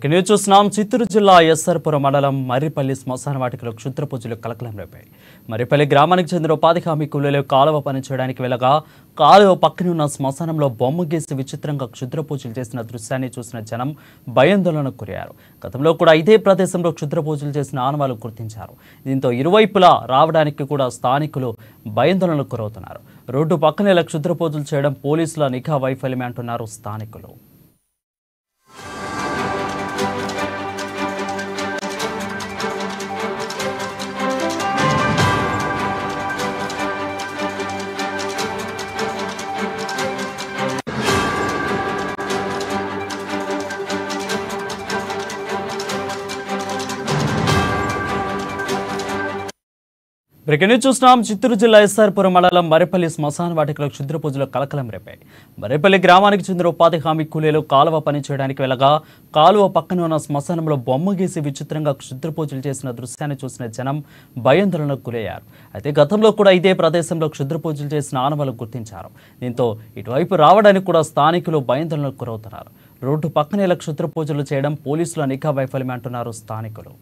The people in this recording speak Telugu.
న్యూస్ చూస్తున్నాం. చిత్తూరు జిల్లా ఎస్ఆర్పురం మండలం మర్రిపల్లి శ్మశాన వాటికలో క్షుద్ర పూజలు కలకలం రేపాయి. మర్రిపల్లి గ్రామానికి చెందిన ఉపాధి హామీ కూలీలు కాలువ పని చేయడానికి వెళ్ళగా కాలువ పక్కన ఉన్న శ్మశానంలో బొమ్మ గీసి విచిత్రంగా క్షుద్ర పూజలు చేసిన దృశ్యాన్ని చూసిన జనం భయాందోళనకు గురయ్యారు. గతంలో కూడా ఇదే ప్రదేశంలో క్షుద్ర పూజలు చేసిన ఆనవాళ్లు గుర్తించారు. దీంతో ఇరువైపులా రావడానికి కూడా స్థానికులు భయాందోళనకు గురవుతున్నారు. రోడ్డు పక్కన ఇలా క్షుద్ర పూజలు చేయడం పోలీసుల నిఘా వైఫల్యమే అంటున్నారు స్థానికులు. బ్రేకింగ్ న్యూస్ చూస్తున్నాం. చిత్తూరు జిల్లా ఎస్ఆర్పురం మండలం మర్రిపల్లి శ్మశాన వాటికలో క్షుద్ర పూజలు కలకలం రేపాయి. మర్రిపల్లి గ్రామానికి చెందిన ఉపాధి హామీ కూలీలు కాలువ పని చేయడానికి వెళ్ళగా కాలువ పక్కన ఉన్న శ్మశానంలో బొమ్మ గీసి విచిత్రంగా క్షుద్ర పూజలు చేసిన దృశ్యాన్ని చూసిన జనం భయాందోళనకు గురయ్యారు. అయితే గతంలో కూడా ఇదే ప్రదేశంలో క్షుద్ర పూజలు చేసిన ఆనవాళ్లు గుర్తించారు. దీంతో ఇటువైపు రావడానికి కూడా స్థానికులు భయాందోళనకు గురవుతున్నారు. రోడ్డు పక్కన ఇలా క్షుద్ర పూజలు చేయడం పోలీసుల నిఘా వైఫల్యమే అంటున్నారు స్థానికులు.